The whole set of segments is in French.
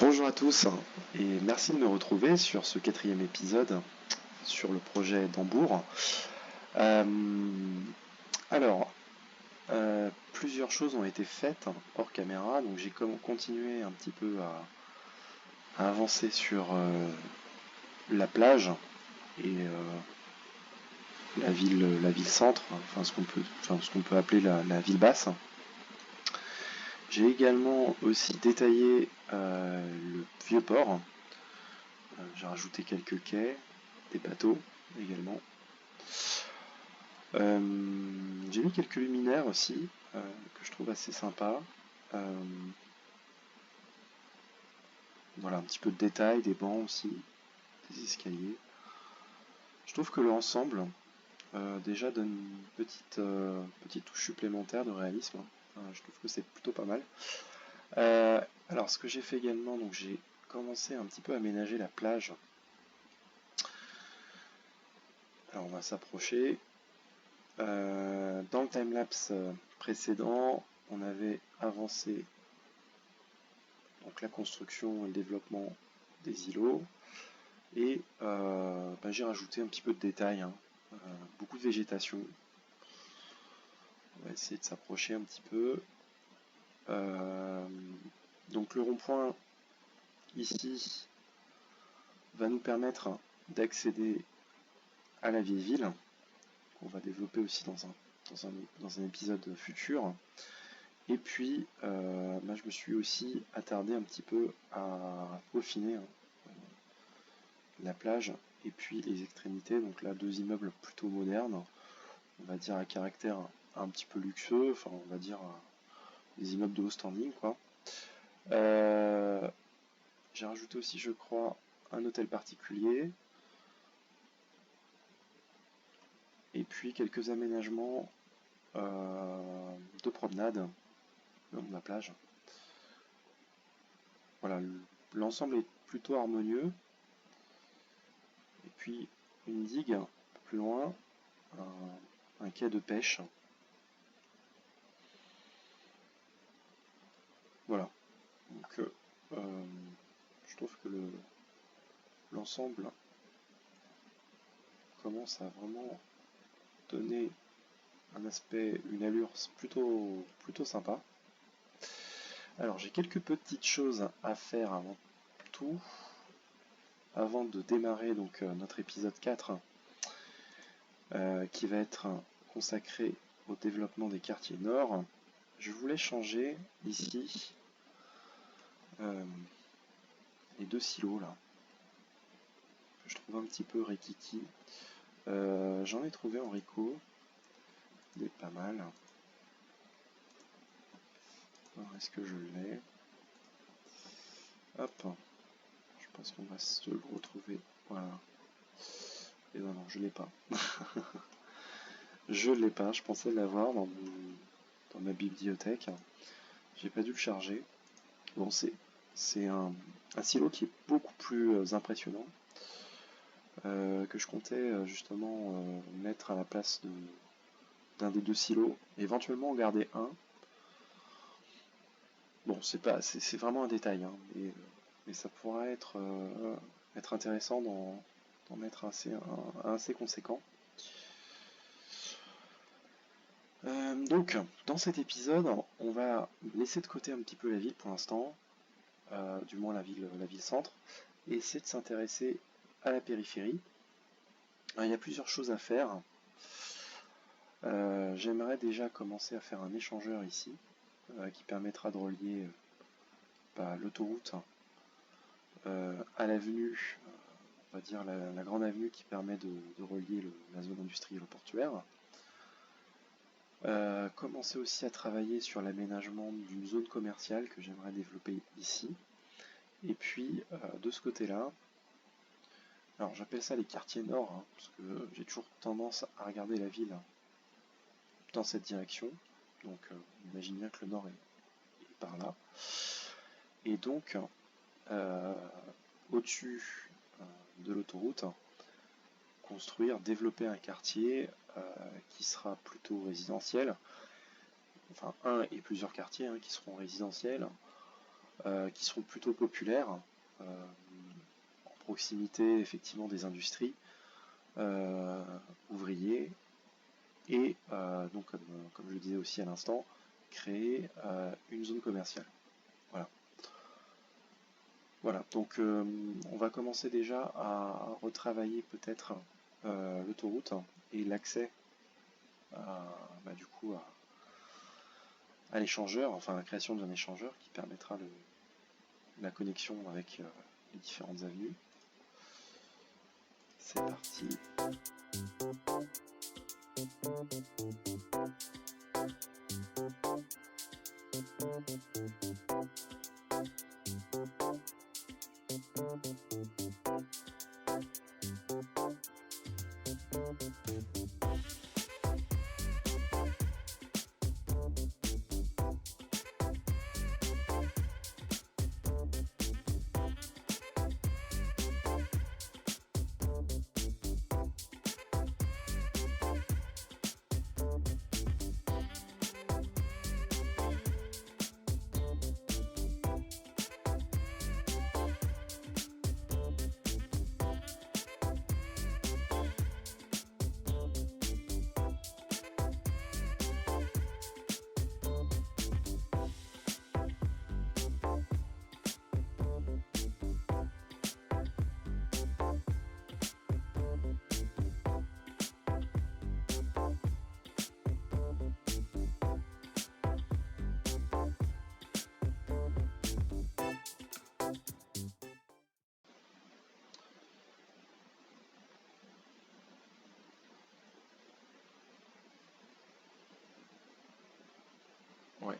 Bonjour à tous et merci de me retrouver sur ce 4e épisode sur le projet d'Hambourg. Alors, plusieurs choses ont été faites hors caméra, donc j'ai continué un petit peu à avancer sur la plage et la ville centre, enfin ce qu'on peut appeler la ville basse. J'ai également aussi détaillé le vieux port. J'ai rajouté quelques quais, des bateaux également. J'ai mis quelques luminaires aussi, que je trouve assez sympa. Voilà, un petit peu de détails, des bancs aussi, des escaliers. Je trouve que l'ensemble déjà donne une petite touche supplémentaire de réalisme. Je trouve que c'est plutôt pas mal. Alors ce que j'ai fait également, donc j'ai commencé un petit peu à aménager la plage. Alors on va s'approcher. Dans le timelapse précédent, on avait avancé donc la construction et le développement des îlots. Et j'ai rajouté un petit peu de détails, beaucoup de végétation. On va essayer de s'approcher un petit peu. Donc le rond-point ici va nous permettre d'accéder à la vieille ville, qu'on va développer aussi dans un épisode futur. Et puis, je me suis aussi attardé un petit peu à peaufiner la plage et puis les extrémités. Donc là, 2 immeubles plutôt modernes, on va dire à caractère un petit peu luxueux, enfin on va dire des immeubles de haut standing, quoi. J'ai rajouté aussi, je crois, un hôtel particulier. Et puis quelques aménagements de promenade le long de la plage. Voilà, l'ensemble est plutôt harmonieux. Et puis une digue un peu plus loin, un quai de pêche. Voilà. Donc je trouve que l'ensemble commence à vraiment donner un aspect, une allure plutôt sympa. Alors j'ai quelques petites choses à faire avant de démarrer donc notre épisode 4 qui va être consacré au développement des quartiers nord. Je voulais changer ici les 2 silos là, que je trouve un petit peu rikiki. J'en ai trouvé en Rico, il est pas mal. Alors est-ce que je l'ai? Hop, je pense qu'on va se le retrouver. Voilà. Et non, je l'ai pas. Je l'ai pas, je pensais l'avoir dans ma bibliothèque. J'ai pas dû le charger. Bon, c'est un silo qui est beaucoup plus impressionnant, que je comptais justement mettre à la place d'un des 2 silos, éventuellement en garder un. Bon, c'est vraiment un détail, mais ça pourrait être intéressant d'en mettre un assez conséquent. Donc, dans cet épisode, on va laisser de côté un petit peu la ville pour l'instant, du moins la ville centre, et essayer de s'intéresser à la périphérie. Alors, il y a plusieurs choses à faire. J'aimerais déjà commencer à faire un échangeur ici, qui permettra de relier l'autoroute à l'avenue, on va dire la grande avenue qui permet de relier la zone industrielle au portuaire. Commencer aussi à travailler sur l'aménagement d'une zone commerciale que j'aimerais développer ici. Et puis de ce côté-là, alors j'appelle ça les quartiers nord, hein, parce que j'ai toujours tendance à regarder la ville dans cette direction. Donc imagine bien que le nord est par là. Et donc au-dessus de l'autoroute, construire, développer un quartier qui sera plutôt résidentiel, enfin un et plusieurs quartiers hein, qui seront résidentiels, qui seront plutôt populaires, en proximité effectivement des industries, ouvriers, et donc comme je le disais aussi à l'instant, créer une zone commerciale. Voilà, donc on va commencer déjà à retravailler peut-être l'autoroute et l'accès du coup à l'échangeur, enfin la création d'un échangeur qui permettra la connexion avec les différentes avenues. C'est parti. Ouais.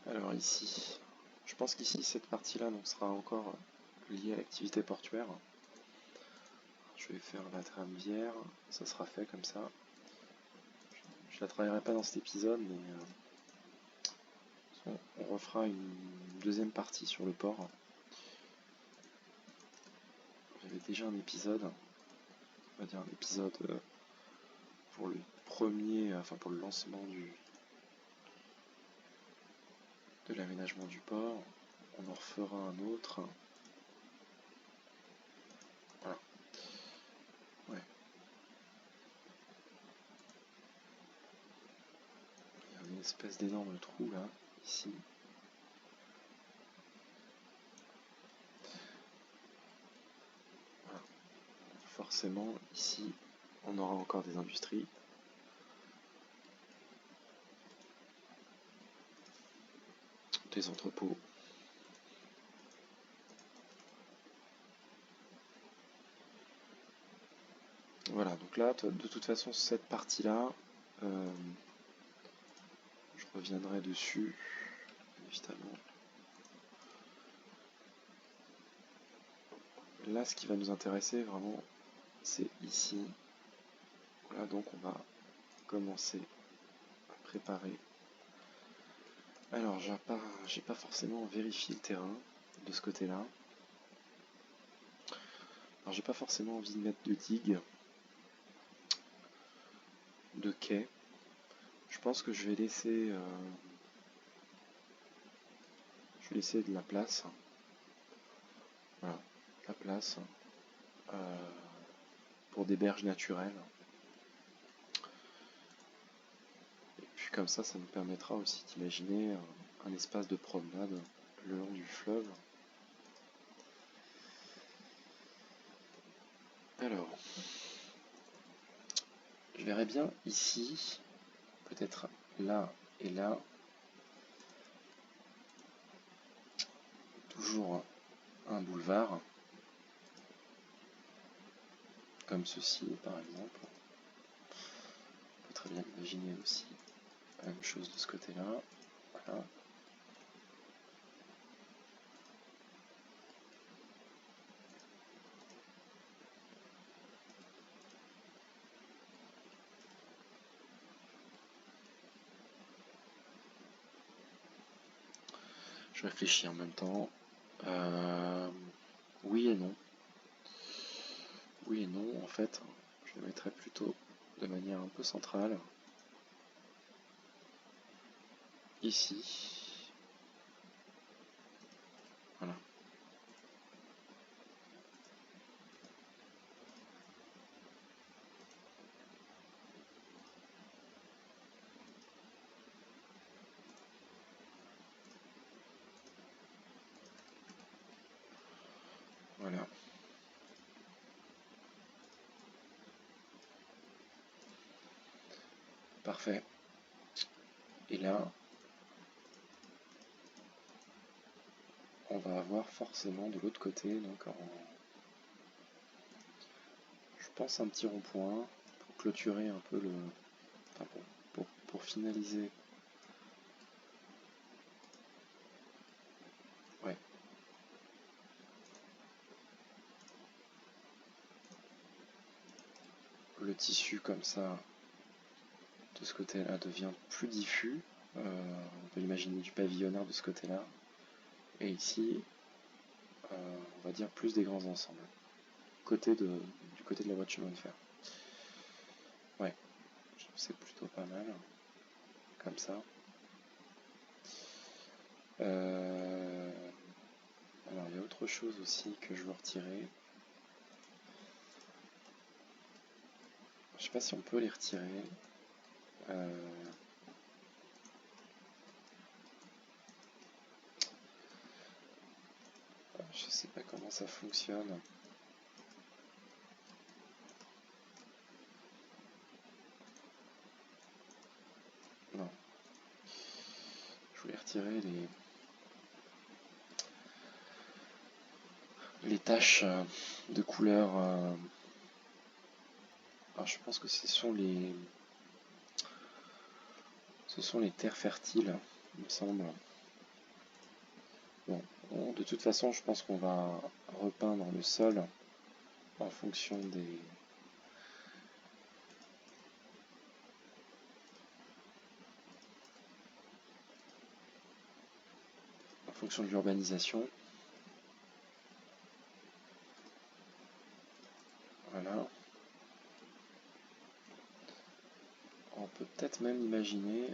Alors ici, je pense qu'ici cette partie-là donc sera encore liée à l'activité portuaire. Je vais faire la tramvière, ça sera fait comme ça. Je la travaillerai pas dans cet épisode, mais on refera une deuxième partie sur le port. J'avais déjà un épisode, on va dire un épisode pour le premier, enfin pour le lancement de l'aménagement du port. On en refera un autre. Voilà. Ouais. Il y a une espèce d'énorme trou là, ici. Voilà. Forcément, ici, on aura encore des industries. Des entrepôts. Voilà, donc là, de toute façon, cette partie-là, je reviendrai dessus, évidemment. Là, ce qui va nous intéresser vraiment, c'est ici. Voilà, donc on va commencer à préparer. Alors, j'ai pas forcément vérifié le terrain de ce côté-là. Alors, j'ai pas forcément envie de mettre de digue, de quai. Je pense que je vais laisser de la place. Voilà, de la place pour des berges naturelles. Et puis comme ça nous permettra aussi d'imaginer un espace de promenade le long du fleuve. Alors, je verrais bien ici, peut-être là et là, toujours un boulevard, comme ceci par exemple. On peut très bien l'imaginer aussi La même chose de ce côté-là. Voilà. Je réfléchis en même temps. Oui et non. Oui et non, en fait. Je le mettrais plutôt de manière un peu centrale. Ici. Voilà. Voilà. Parfait. Et là, on va avoir forcément de l'autre côté, donc je pense un petit rond-point pour clôturer un peu le... Enfin, pour finaliser. Ouais. Le tissu comme ça, de ce côté-là, devient plus diffus. On peut imaginer du pavillonnaire de ce côté-là. Et ici, on va dire plus des grands ensembles. Du côté de la voie de chemin de fer. Ouais, je trouve que c'est plutôt pas mal. Comme ça. Alors, il y a autre chose aussi que je veux retirer. Je sais pas si on peut les retirer. Je sais pas comment ça fonctionne. Non. Je voulais retirer les taches de couleur. Alors je pense que ce sont les terres fertiles, il me semble. Bon, de toute façon, je pense qu'on va repeindre le sol en fonction de l'urbanisation. Voilà. On peut peut-être même imaginer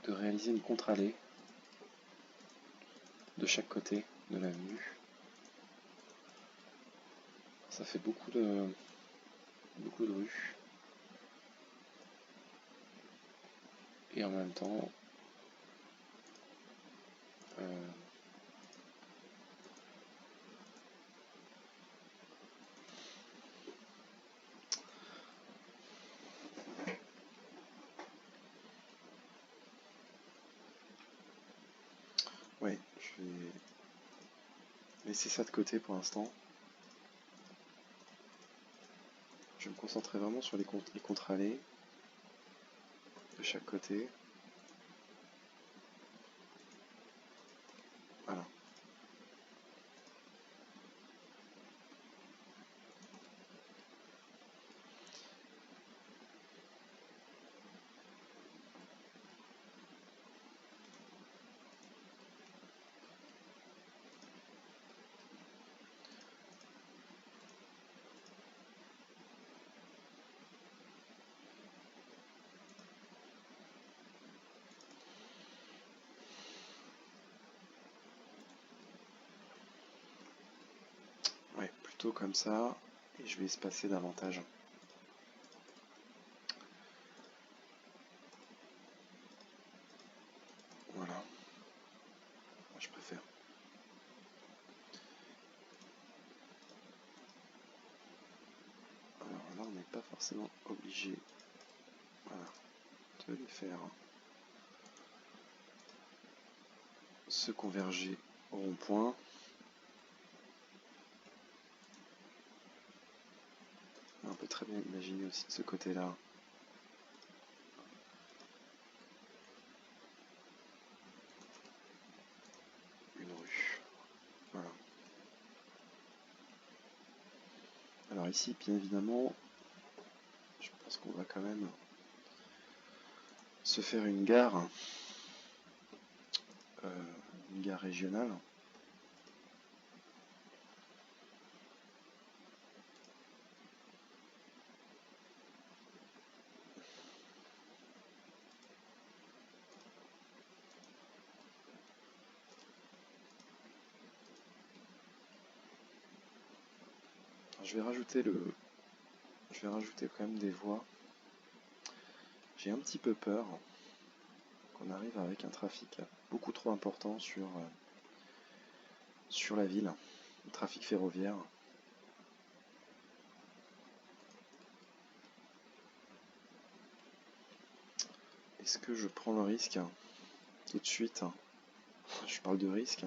de réaliser une contre-allée de chaque côté de l'avenue. Ça fait beaucoup de rues. Et en même temps, ouais, je vais laisser ça de côté pour l'instant. Je vais me concentrer vraiment sur les contre-allées de chaque côté. Voilà. Ouais, plutôt comme ça. Et je vais espacer davantage. Voilà. Je préfère. Alors là, on n'est pas forcément obligé, voilà, de les faire se converger au rond-point. On peut très bien imaginer aussi de ce côté-là une rue. Voilà. Alors ici, bien évidemment, je pense qu'on va quand même se faire une gare régionale. Je vais rajouter quand même des voies. J'ai un petit peu peur qu'on arrive avec un trafic beaucoup trop important sur la ville, le trafic ferroviaire. Est-ce que je prends le risque tout de suite? Je parle de risque,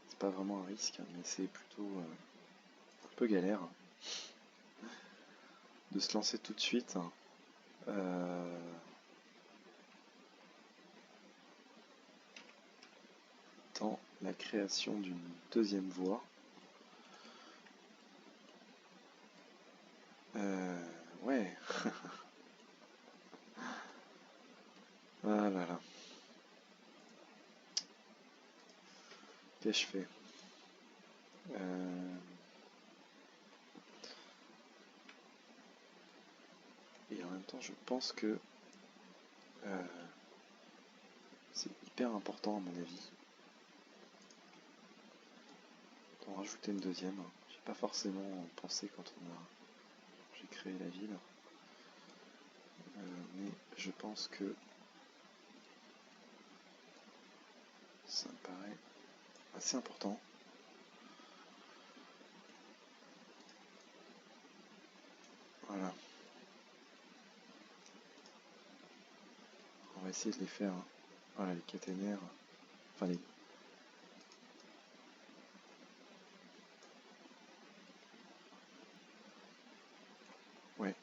c'est pas vraiment un risque, mais c'est plutôt un peu galère de se lancer tout de suite dans la création d'une deuxième voie. Ouais. Ah là là. Qu'ai-je fait? Et en même temps, je pense que c'est hyper important à mon avis d'en rajouter une deuxième. J'ai pas forcément pensé quand j'ai créé la ville, mais je pense que ça me paraît assez important. Voilà. On va essayer de les faire. Voilà, les caténaires. Enfin, les... Ouais.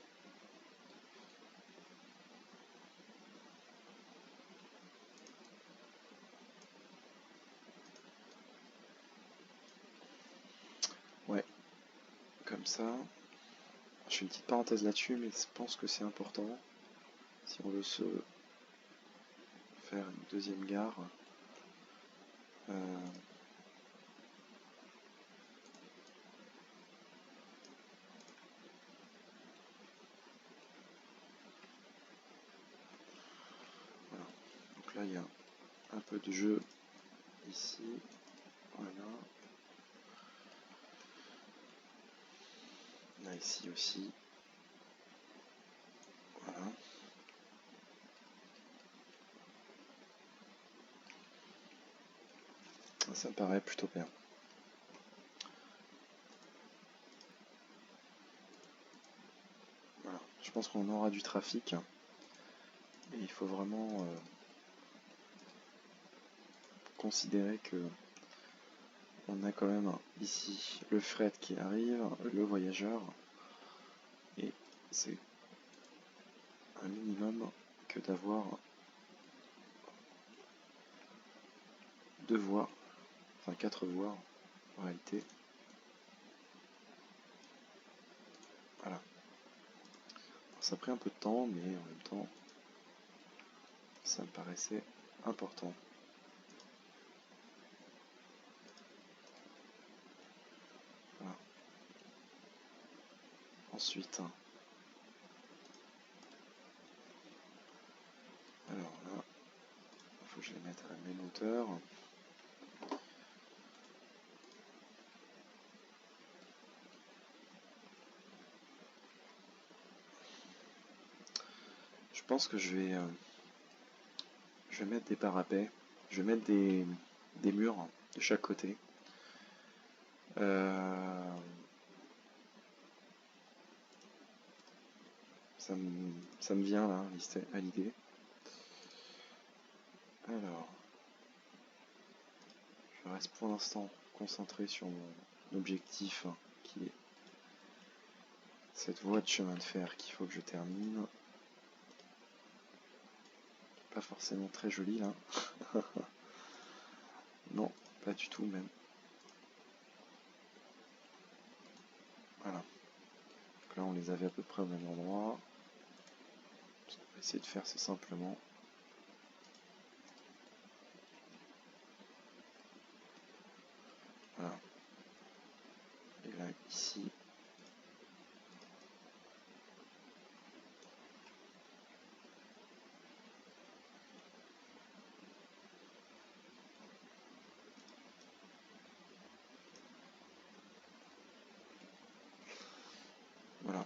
Ouais. Comme ça. Je fais une petite parenthèse là-dessus, mais je pense que c'est important. Si on veut se faire une deuxième gare, voilà. Donc là, il y a un peu de jeu ici. Voilà. Là, ici aussi. Voilà. Ça me paraît plutôt bien. Voilà. Je pense qu'on aura du trafic. Et il faut vraiment considérer que on a quand même ici le fret qui arrive, le voyageur, et c'est un minimum que d'avoir deux voies, enfin 4 voies en réalité. Voilà. Ça a pris un peu de temps, mais en même temps, ça me paraissait important. Voilà. Ensuite, alors là, il faut que je les mette à la même hauteur. Je pense que je vais mettre des parapets, je vais mettre des murs de chaque côté. Ça me vient là à l'idée. Alors, Je reste pour l'instant concentré sur mon objectif qui est cette voie de chemin de fer qu'il faut que je termine. Pas forcément très jolie là. Non, pas du tout même. Voilà. Donc là on les avait à peu près au même endroit. Ce qu'on va essayer de faire c'est simplement voilà. Et là ici. Voilà.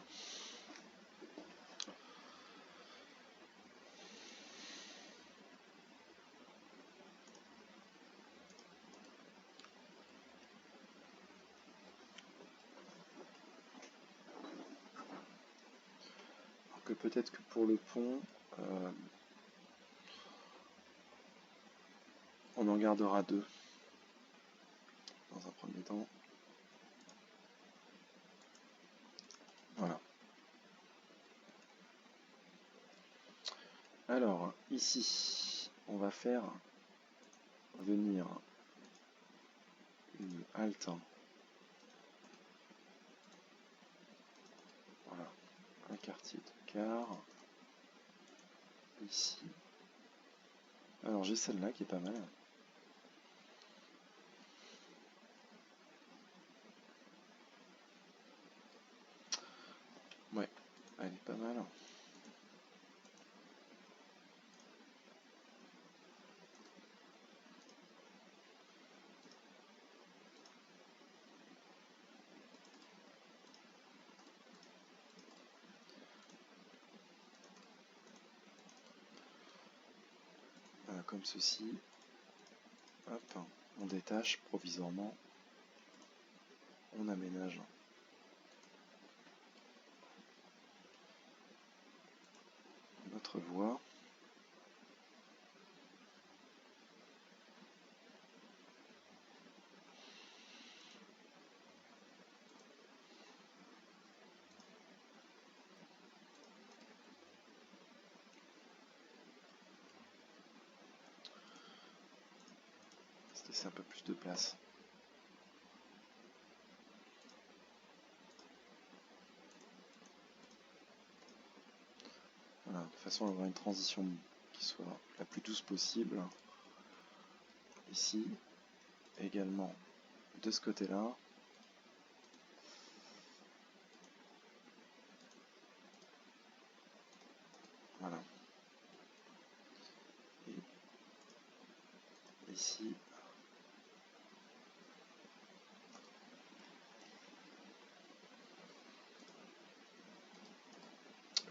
Que peut-être que pour le pont, on en gardera 2 dans un premier temps. Voilà. Alors, ici, on va faire venir une halte. Voilà, un quartier de car. Ici. Alors, j'ai celle-là qui est pas mal. Ouais, elle est pas mal. Voilà, comme ceci. Hop, on détache provisoirement. On aménage notre voie. C'est un peu plus de place. Voilà, de façon à avoir une transition qui soit la plus douce possible. Ici, également de ce côté-là. Voilà. Et ici.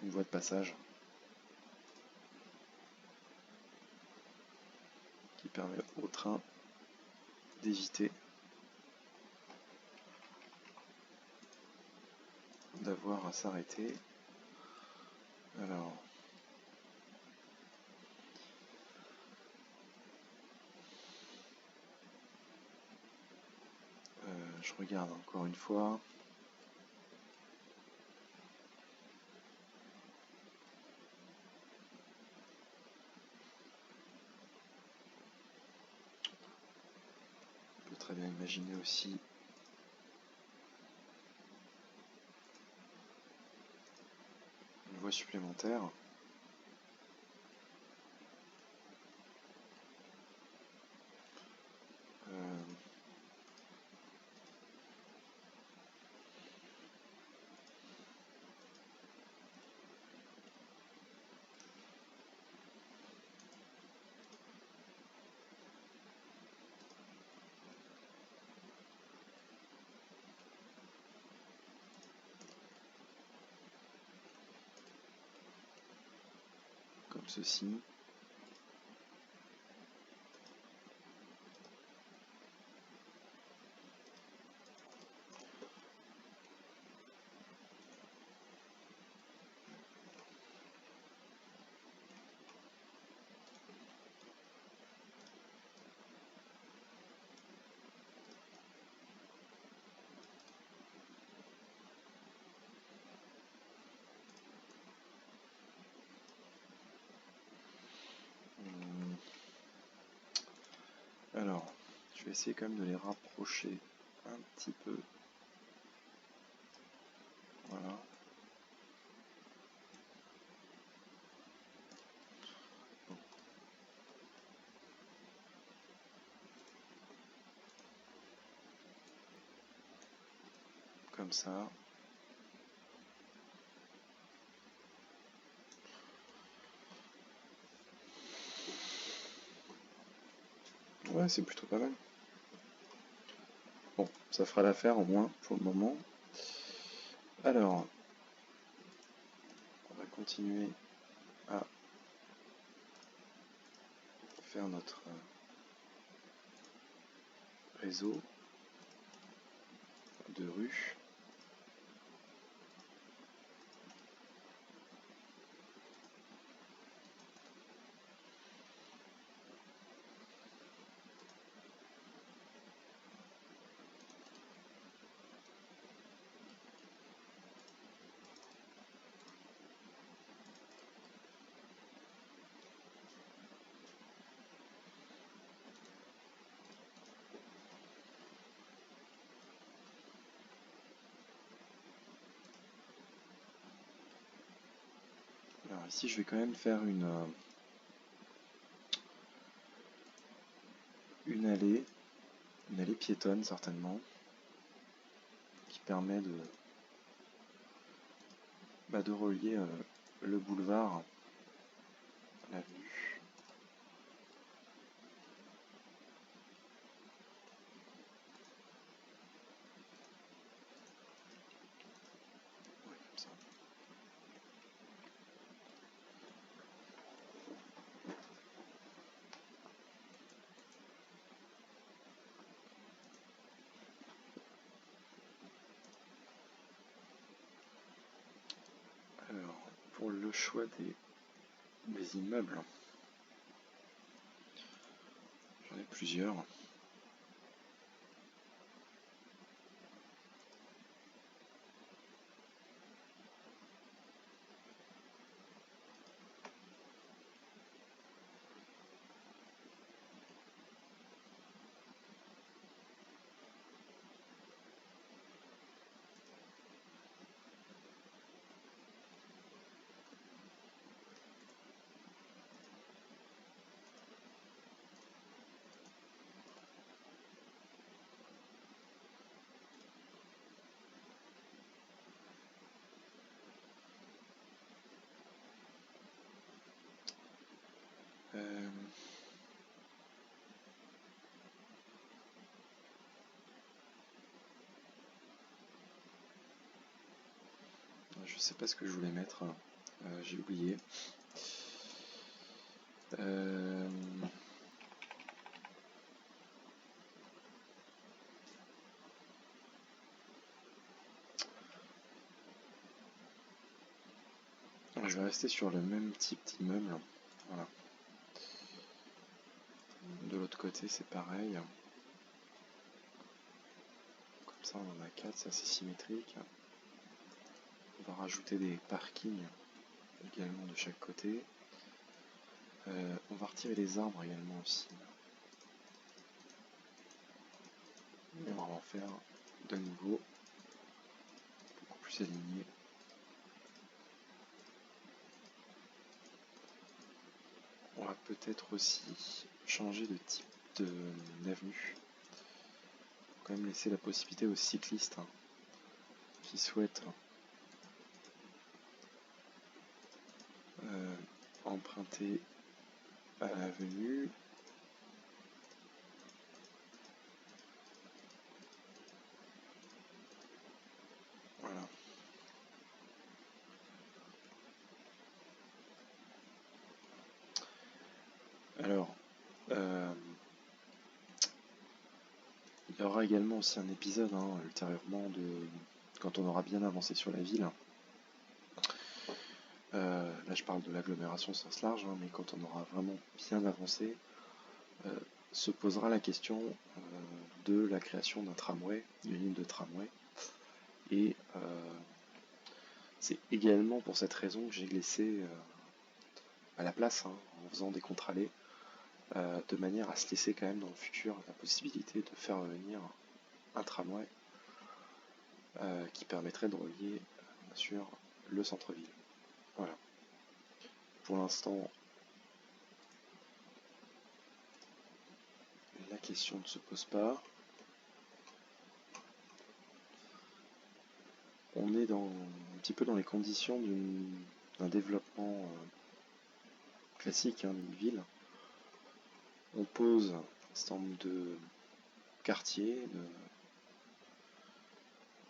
Une voie de passage qui permet au train d'éviter d'avoir à s'arrêter. Alors, je regarde encore une fois. On peut très bien imaginer aussi une voie supplémentaire. Comme ceci. Alors, je vais essayer quand même de les rapprocher un petit peu. Voilà. Bon. Comme ça. Ouais, c'est plutôt pas mal. Bon, ça fera l'affaire au moins pour le moment. Alors, on va continuer à faire notre réseau de rues. Alors ici, je vais quand même faire une allée piétonne certainement, qui permet de relier le boulevard à l'avenue. Ouais, comme ça. Alors, pour le choix des immeubles, j'en ai plusieurs. Je sais pas ce que je voulais mettre, j'ai oublié. Je vais rester sur le même type d'immeuble. Voilà. De l'autre côté, c'est pareil. Comme ça, on en a 4, c'est assez symétrique. On va rajouter des parkings également de chaque côté. On va retirer les arbres également aussi. Et on va en faire de nouveau beaucoup plus alignés. On va peut-être aussi changer de type d'avenue. Quand même laisser la possibilité aux cyclistes qui souhaitent emprunter à l'avenue. Voilà. Alors, il y aura également aussi un épisode ultérieurement quand on aura bien avancé sur la ville. Là, je parle de l'agglomération au sens large, mais quand on aura vraiment bien avancé, se posera la question de la création d'un tramway, d'une ligne de tramway. Et c'est également pour cette raison que j'ai laissé à la place, en faisant des contre-allées, de manière à se laisser quand même dans le futur la possibilité de faire venir un tramway qui permettrait de relier bien sûr le centre-ville. Voilà. Pour l'instant, la question ne se pose pas. On est un petit peu dans les conditions d'un développement classique d'une ville. On pose un certain nombre de quartiers,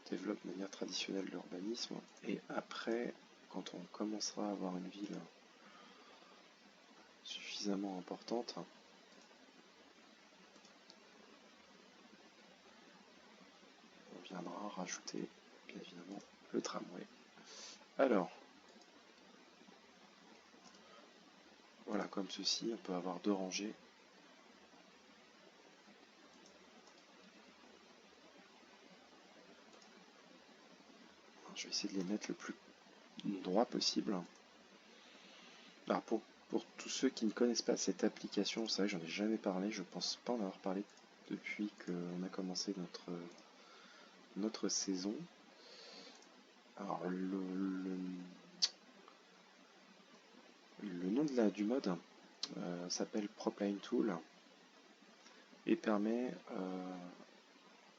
développe de manière traditionnelle l'urbanisme, et après, quand on commencera à avoir une ville suffisamment importante, on viendra rajouter bien évidemment le tramway. Alors, voilà, comme ceci, on peut avoir 2 rangées. Je vais essayer de les mettre le plus droit possible. Alors pour tous ceux qui ne connaissent pas cette application, c'est vrai que j'en ai jamais parlé, je pense pas en avoir parlé depuis qu'on a commencé notre saison. Alors le nom du mode s'appelle Propline Tool et permet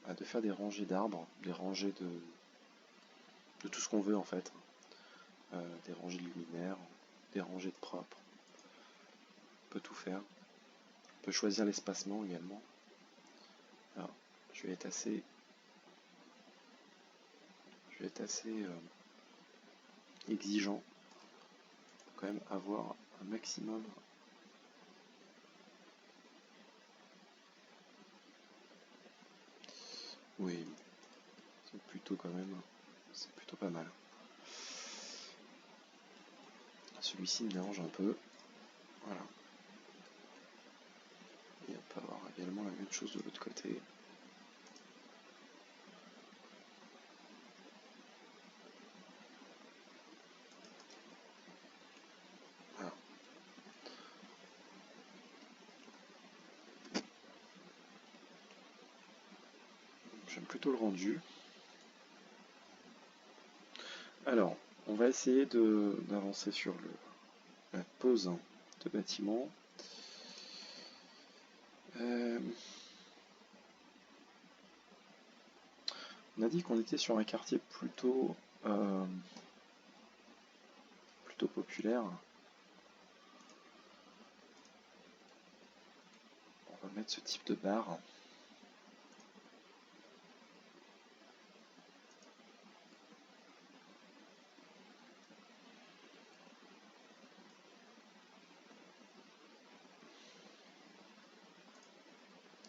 de faire des rangées d'arbres, des rangées de tout ce qu'on veut en fait, des rangées de luminaires, des rangées de propres. On peut tout faire. On peut choisir l'espacement également. Alors, je vais être assez exigeant pour quand même avoir un maximum. Oui, c'est plutôt quand même, c'est plutôt pas mal. Celui-ci me dérange un peu. Voilà. Et on peut avoir également la même chose de l'autre côté. Voilà. J'aime plutôt le rendu. Alors, on va essayer d'avancer sur la pose de bâtiment. On a dit qu'on était sur un quartier plutôt populaire. On va mettre ce type de bar.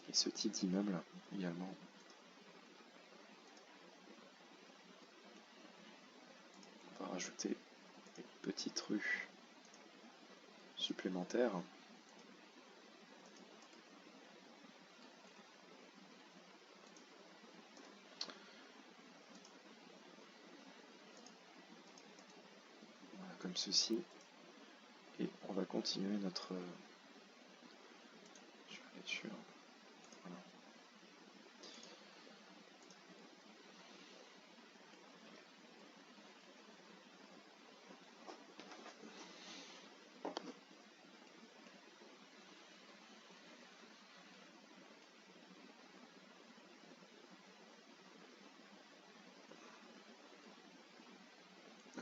Et ce type d'immeuble également. On va rajouter une petite rue supplémentaire. Voilà, comme ceci. Et on va continuer notre... Je vais aller sur... Voilà.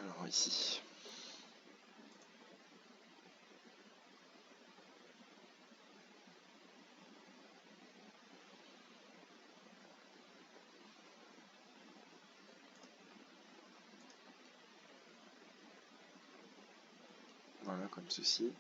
Alors ici... Voilà, comme ceci.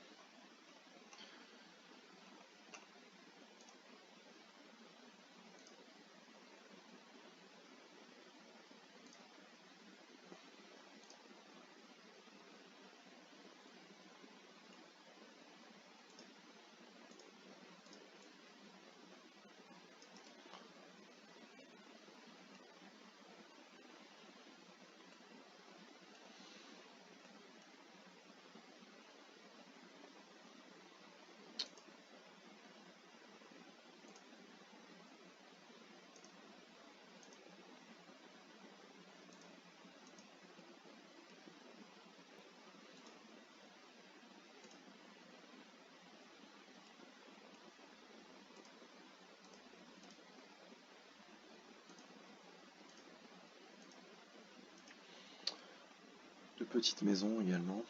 petite maison également.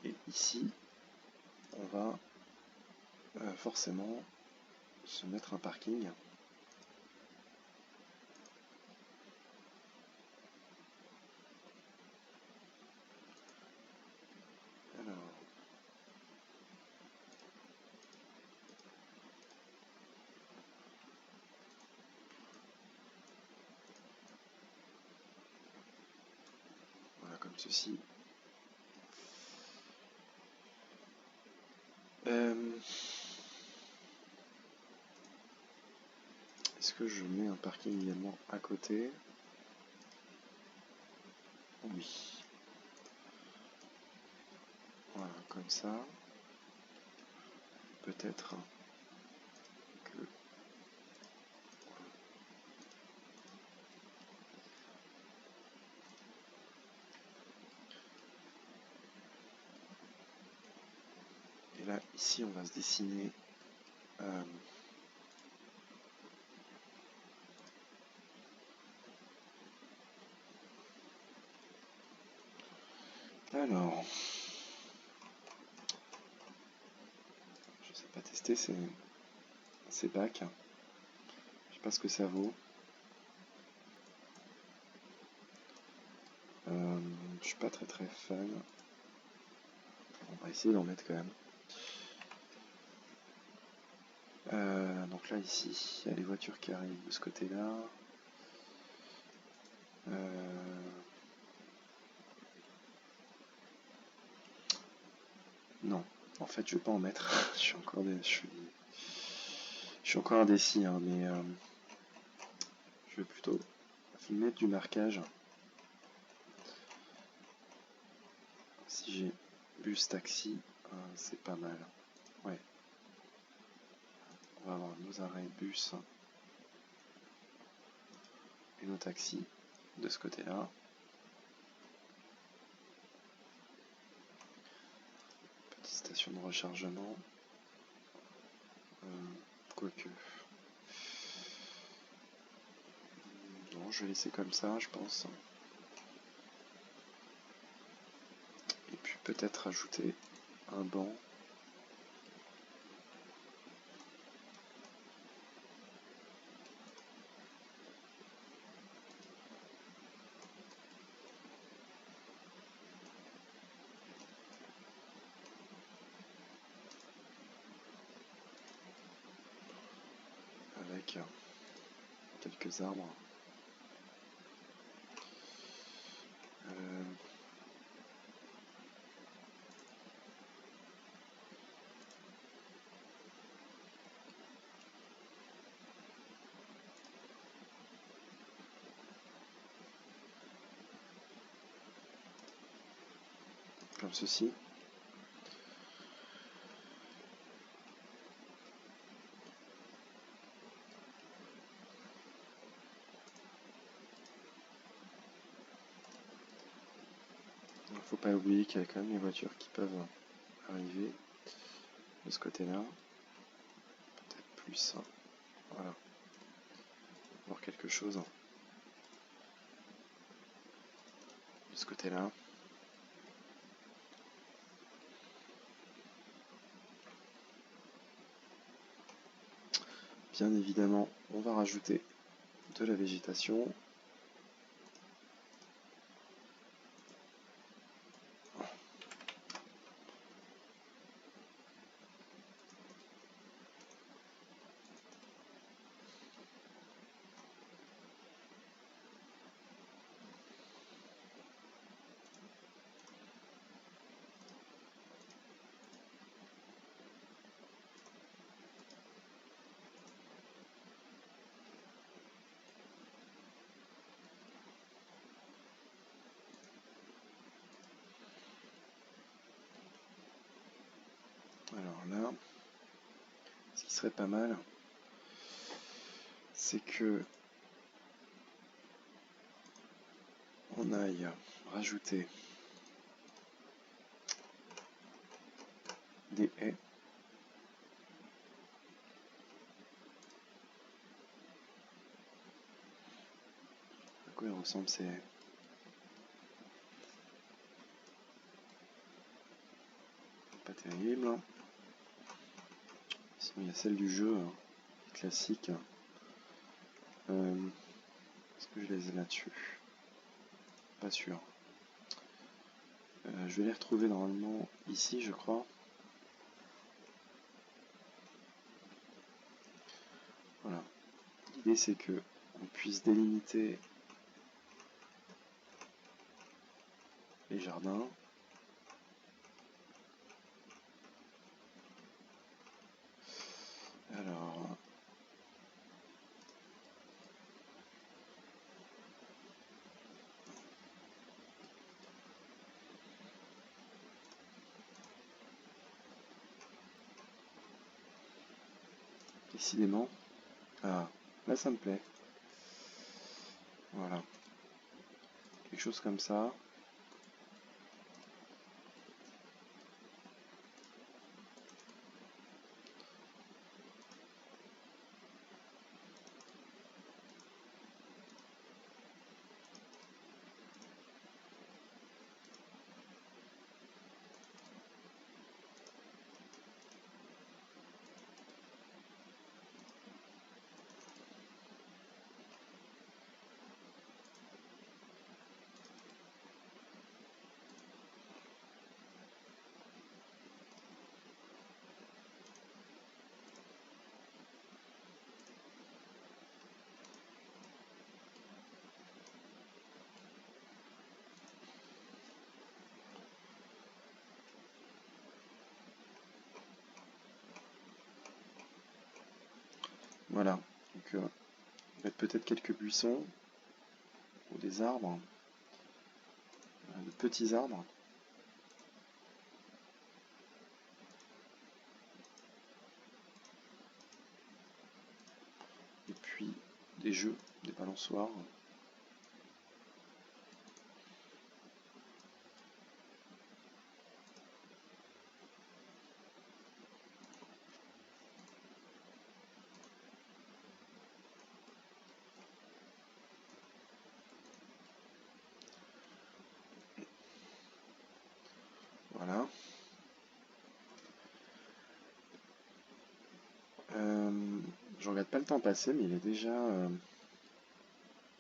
Et ici, on va forcément se mettre un parking. Alors, voilà, comme ceci. Est-ce que je mets un parking également à côté? Oui. Voilà, comme ça. Peut-être que... Et là, ici, on va se dessiner... Alors... Je sais pas tester ces bacs. Je sais pas ce que ça vaut. Je suis pas très fan. On va essayer d'en mettre quand même. Donc là, ici, il y a les voitures qui arrivent de ce côté-là. Non, en fait, je vais pas en mettre. je suis encore indécis, hein, mais je vais plutôt mettre du marquage. Si j'ai bus taxi, c'est pas mal. Ouais. On va avoir nos arrêts bus et nos taxis de ce côté-là. Petite station de rechargement. Quoique. Non, je vais laisser comme ça, je pense. Et puis peut-être rajouter un banc. Avec quelques arbres. Comme ceci. Il ne faut pas oublier qu'il y a quand même les voitures qui peuvent arriver de ce côté-là. Peut-être plus. Voilà. Voir quelque chose de ce côté-là. Bien évidemment, on va rajouter de la végétation. Alors là, ce qui serait pas mal, c'est que on aille rajouter des haies. À quoi ils ressemblent ces haies? Pas terrible. Sinon il y a celle du jeu, classique. Est-ce que je les ai là-dessus? Pas sûr. Je vais les retrouver normalement ici, je crois. Voilà. L'idée c'est que on puisse délimiter les jardins. Alors, décidément, ah, là ça me plaît. Voilà, quelque chose comme ça. Voilà, donc mettre peut-être quelques buissons ou des arbres, de petits arbres. Et puis des jeux, des balançoires. Voilà. Je regarde pas le temps passer, mais il est déjà...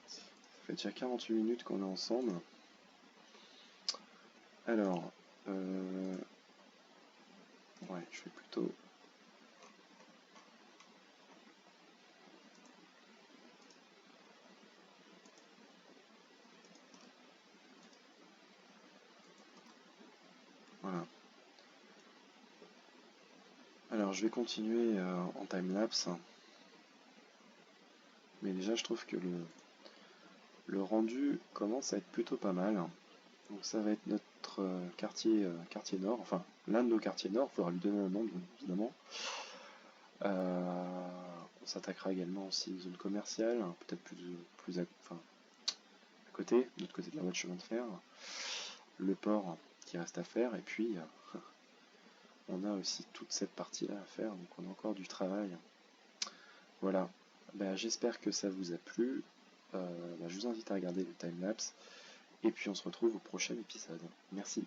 ça fait déjà 48 minutes qu'on est ensemble. Alors... ouais, je vais plutôt... Voilà. Alors je vais continuer en time-lapse. Mais déjà je trouve que le rendu commence à être plutôt pas mal. Donc ça va être notre quartier nord, enfin l'un de nos quartiers nord, il faudra lui donner un nom bien évidemment. On s'attaquera également aussi à une zone commerciale, peut-être plus à côté, de l'autre côté de la voie de chemin de fer. Le port qui reste à faire, et puis on a aussi toute cette partie-là à faire, donc on a encore du travail. Voilà, j'espère que ça vous a plu. Je vous invite à regarder le timelapse, et puis on se retrouve au prochain épisode. Merci.